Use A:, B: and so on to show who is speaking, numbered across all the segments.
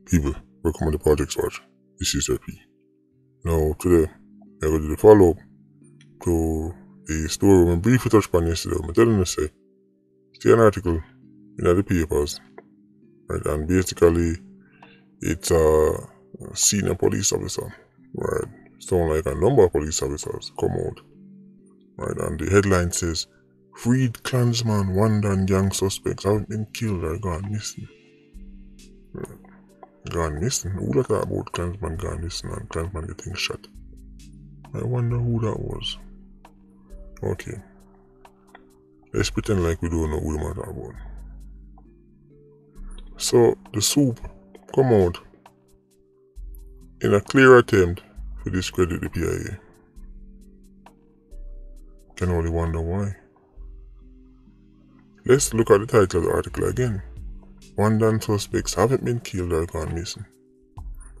A: people, welcome to the Politricks watch. This is P. Now today I will do the follow up to a story we briefly touched upon yesterday. I'm telling you say see an article in the papers, right? And basically it's a senior police officer, right? Sound like a number of police officers come out, right? And the headline says, "Freed Klansman, Wandan gang suspects haven't been killed or gone missing." Right. Gone missing? Who that talk about Klansman gone missing and Klansman getting shot? I wonder who that was. Okay. Let's pretend like we don't know who we're talking about. So the soup come out in a clear attempt to discredit the PIA. Can only wonder why. Let's look at the title of the article again. Wandan suspects haven't been killed or gone missing.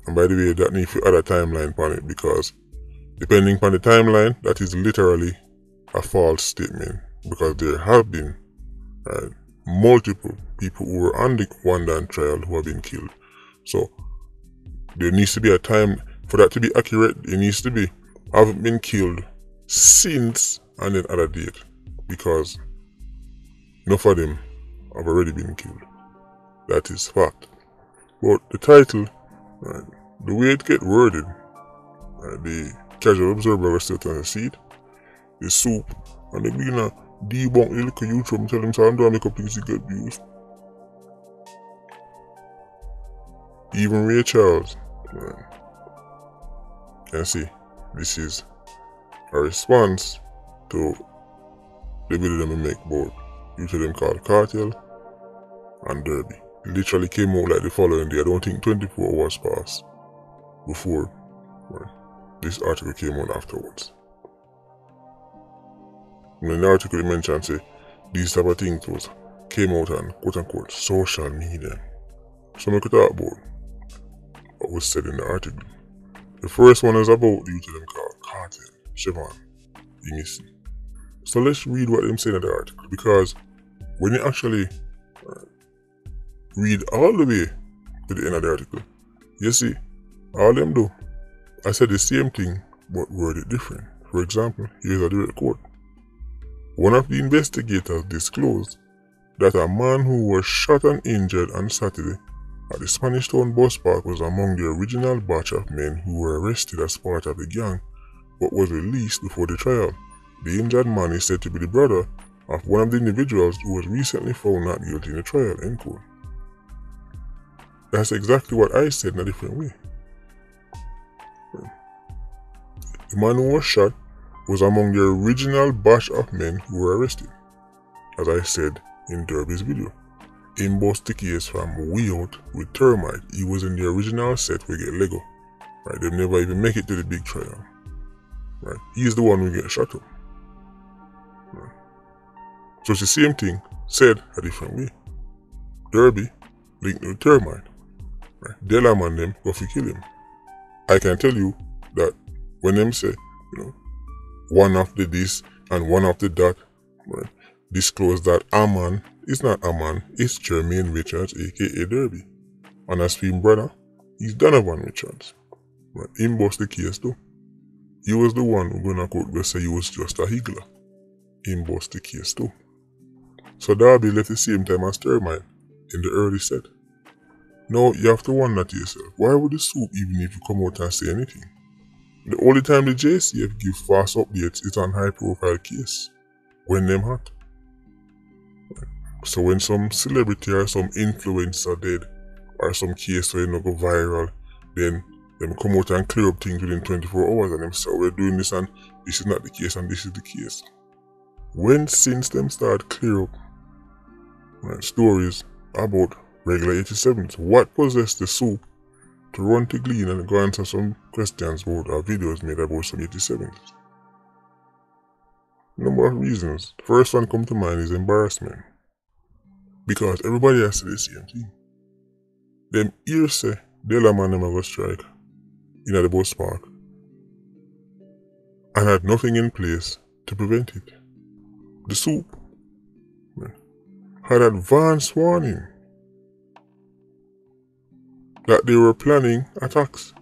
A: And by the way, that needs to add a timeline on it, because depending on the timeline, that is literally a false statement, because there have been multiple people who were on the Wandan trial who have been killed. So there needs to be a time for that to be accurate. It needs to be haven't been killed since and then add a date, because enough of them have already been killed. That is fact. But the title, right, the way it get worded, right, the casual observer was still trying to see it, the soup, and they begin to debunk the Likkle youth from telling them, so I'm doing make up things to get views. Even Ray Charles, right, can see this is a response to the video them make both you to them called Cartel and Derby. It literally came out like the following day. I don't think 24 hours passed before this article came out afterwards. In the article it mentioned say these type of things came out on quote unquote social media. So we could talk about what was said in the article. The first one is about the youth of them called Cartel, Siobhan, the missing. So let's read what them say in the article, because when you actually read all the way to the end of the article, you see, all them do, I said the same thing but worded different. For example, here's a direct quote. One of the investigators disclosed that a man who was shot and injured on Saturday at the Spanish Town bus park was among the original batch of men who were arrested as part of the gang but was released before the trial. The injured man is said to be the brother of one of the individuals who was recently found not guilty in the trial, end quote. That's exactly what I said in a different way. The man who was shot was among the original batch of men who were arrested, as I said in Derby's video. Him bust the case from way out with termite. He was in the original set we get Lego. Right, they never even make it to the big trial. Right, he's the one who get shot up. Right. So it's the same thing said a different way. Derby linked with termite. Right, Delam and them go to kill him. I can tell you that when them say, one after this and one after that, right, disclose that a man is not a man, it's Jermaine Richards, aka Derby. And as for him brother, he's Donovan Richards. Right, him bust the case too. He was the one who gonna court go say he was just a higgler. Him bust the case too. So Derby left the same time as Termite in the early set. Now you have to wonder to yourself, why would the soup even need to come out and say anything? The only time the JCF give fast updates is on high profile case, when them hot. Right. So when some celebrity or some influencer dead, or some case where go viral, then them come out and clear up things within 24 hours and them say, we're doing this and this is not the case and this is the case. When since them start clear up stories about regular 87s, what possessed the soup to run to Glean and go answer some questions about our videos made about some 87s? Number of reasons. The first one come to mind is embarrassment. Because everybody has to do the same thing. Them here say Delam and them go strike in the bus park and had nothing in place to prevent it. The soup had advance warning that they were planning attacks.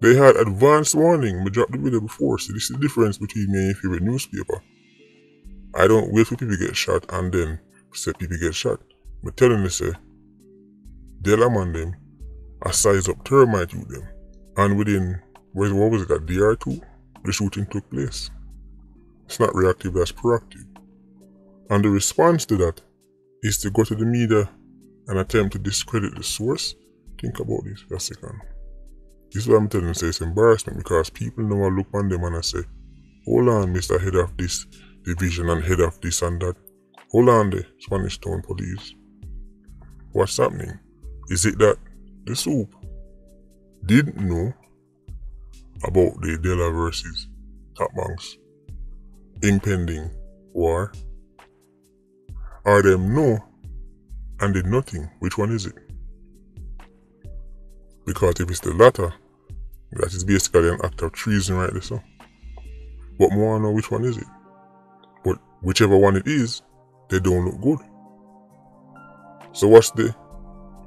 A: They had advanced warning. I dropped the video before, so this is the difference between me and your favorite newspaper. I don't wait for people to get shot and then say people get shot. I'm telling you, say, they'll man them, a size up termite with them. And within, what was it, a day or two, the shooting took place. It's not reactive, that's proactive. And the response to that is to go to the media and attempt to discredit the source. Think about this for a second. This is what I'm telling you, say it's embarrassment because people now look on them and I say, hold on, Mr. Head of this division and head of this and that. Hold on there, Spanish Town Police. What's happening? Is it that the Soup didn't know about the Dela versus Top Banks impending war? Or them know and did nothing? Which one is it? Because if it's the latter, that is basically an act of treason right there, so. But more know which one is it. But whichever one it is, they don't look good. So what's the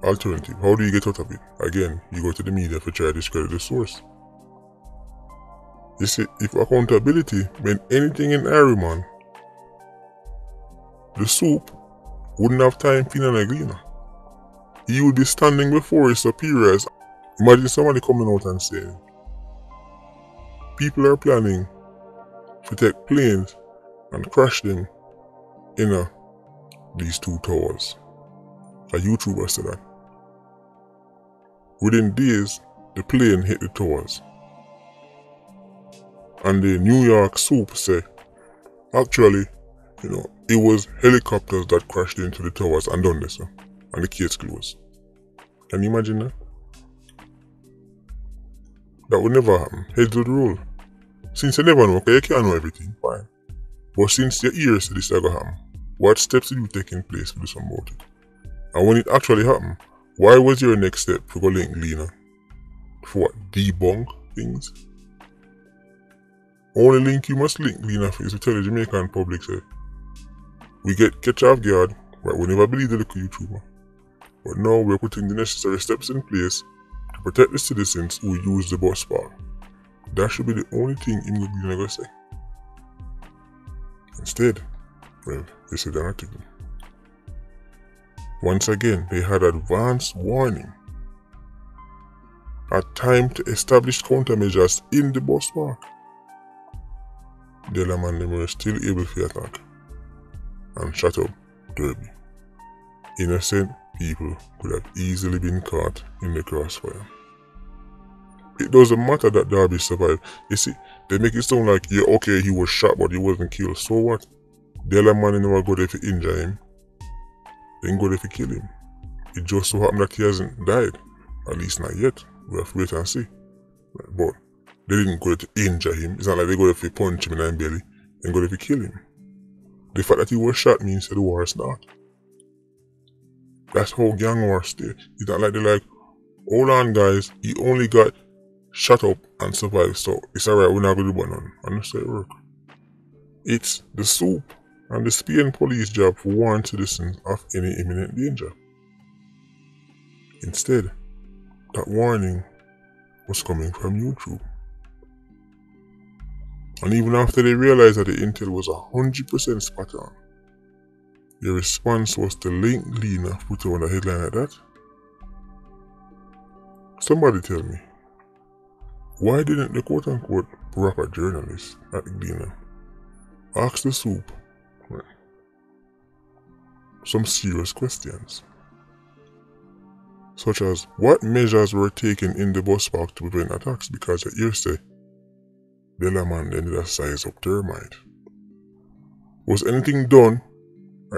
A: alternative? How do you get out of it? Again, you go to the media to try to discredit the source. You see, if accountability meant anything in Harriman, the Soup wouldn't have time for a gleaner. He would be standing before his superiors. Imagine somebody coming out and saying, people are planning to take planes and crash them in these two towers. A YouTuber said that. Within days, the plane hit the towers. And the New York Soup said, actually, it was helicopters that crashed into the towers and done this, and the case closed. Can you imagine that? That would never happen. Heads would roll. Since you never know, okay, you can't know everything, fine. But since your ears said this is going to happen, what steps did you take in place to do something about it? And when it actually happened, why was your next step to go link Lena? For what? Debunk things? Only link you must link Lena is to tell the Jamaican public, say, we get catch off guard, right? We never believe the Likkle YouTuber. But now we're putting the necessary steps in place to protect the citizens who use the bus park. That should be the only thing him would be going to say. Instead, well, they said an article. Once again, they had advance warning. A time to establish countermeasures in the bus park. Dela and them were still able to attack and shut up Derby. Innocent people could have easily been caught in the crossfire. It doesn't matter that Derby survived. You see, they make it sound like, yeah, okay, he was shot but he wasn't killed. So what? Dela man never go there to injure him. Then go there to kill him. It just so happened that he hasn't died. At least not yet. We have to wait and see. But they didn't go there to injure him. It's not like they go there to punch him in the belly and go there to kill him. The fact that he was shot means that the war is not. That's how gang wars stay. It's not like they're like, hold on guys, he only got shut up and survived, so it's alright, we're not going to do none. And that's how it works. It's the Soup and the Spain police job to warn citizens of any imminent danger. Instead, that warning was coming from YouTube. And even after they realized that the intel was 100% spot on, their response was to link Lena put her on a headline like that. Somebody tell me, why didn't the quote-unquote proper journalist at Lena ask the Soup some serious questions? Such as, what measures were taken in the bus park to prevent attacks? Because at your say, Delaman ended a size up termite. Was anything done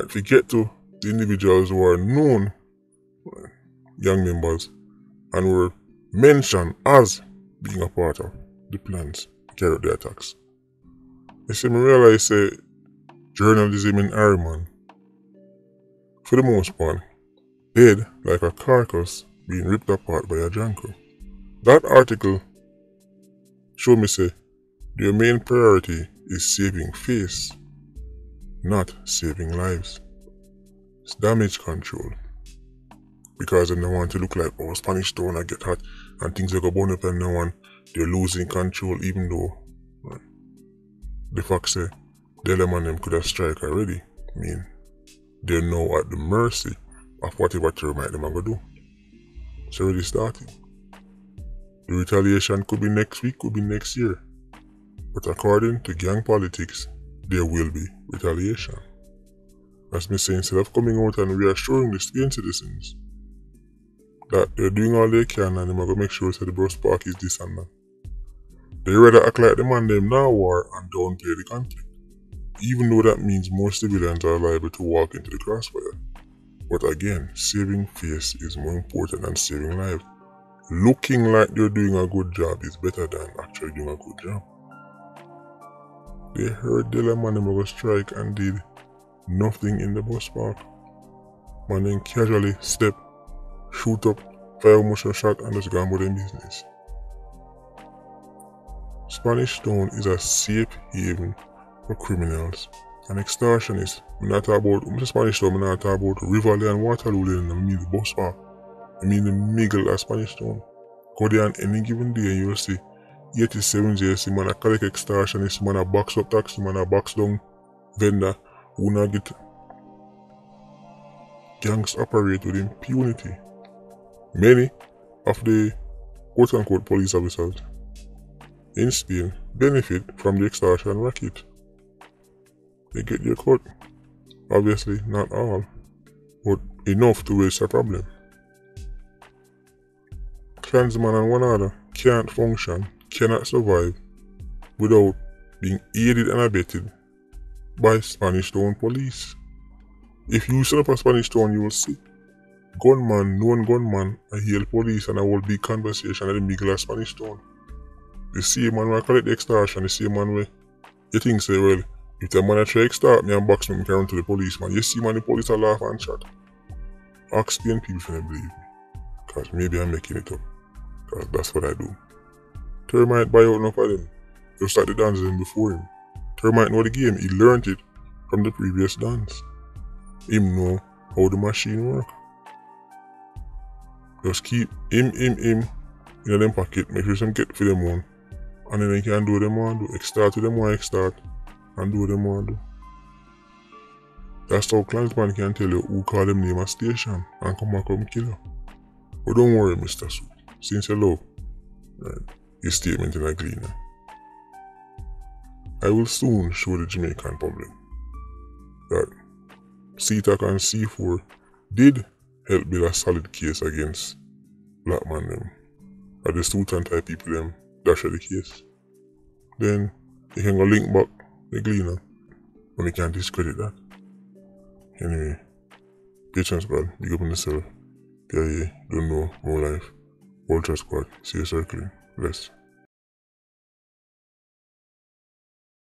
A: to get to the individuals who are known gang members and were mentioned as being a part of the plans to carry out the attacks? You see, I realize say journalism in Harriman, for the most part, dead like a carcass being ripped apart by a janko. That article showed me say their main priority is saving face, not saving lives. It's damage control. because then they want to look like, oh, Spanish Town I get hot and things are going to burn up and now and they're losing control, even though the fact say them and them could have strike already. I mean, they're now at the mercy of whatever termite them are going to do. It's already started. The retaliation could be next week, could be next year. But according to gang politics, there will be retaliation. As me saying, instead of coming out and reassuring the Spain citizens that they're doing all they can and they're going to make sure that the brush park is this and that, they rather act like the man them now war and downplay the conflict, even though that means more civilians are liable to walk into the crossfire. But again, saving face is more important than saving lives. Looking like they're doing a good job is better than actually doing a good job. They heard the man them go strike and did nothing in the bus park. Man then casually step, shoot up, fire motion shot and just go on with their business. Spanish Town is a safe haven for criminals and extortionists. I'm not talking about Spanish Town, I'm not talking about Riverley and Waterloo Lane, I mean the bus park. I mean the middle of Spanish Town. Go there on any given day and you'll see 87 JC man a collect extortionist, man a box up taxi, man a box down vendor who not get. Gangs operate with impunity. Many of the quote-unquote police officers in Spain benefit from the extortion racket. They get their cut. Obviously not all, but enough to raise a problem. Clansman and one other can't function, cannot survive without being aided and abetted by Spanish Town police. If you set up a Spanish Town, you will see gunman, known gunman, and hail police and a whole big conversation at the middle of Spanish Town. The same man will collect the extortion, the same man will, you think say, well, if the man try to extort me and box me, I can run to the policeman. You see man, the police will laugh and chat. Ask Spain people if they believe me. Because maybe I'm making it up. Because that's what I do. Termite buy out enough of them. Just like the dancing before him. Termite know the game. He learned it from the previous dance. Him know how the machine work. Just keep him in them pocket. Make sure some get for them one. And then they can do what them want do. Extort to them want extort. And do what them want do. That's how Clansman can tell you who call them name a station and come kill you. But don't worry, Mr. Soup. Since you love your statement in a cleaner, I will soon show the Jamaican public that CTAC and C4 did help build a solid case against black man them. Or the student type people them dash the case. Then you can go link back the cleaner, but you can't discredit that. Anyway, patience, God. Big up on yourself. Yeah, don't know more life. Ultra Squad. See you circling. Bless.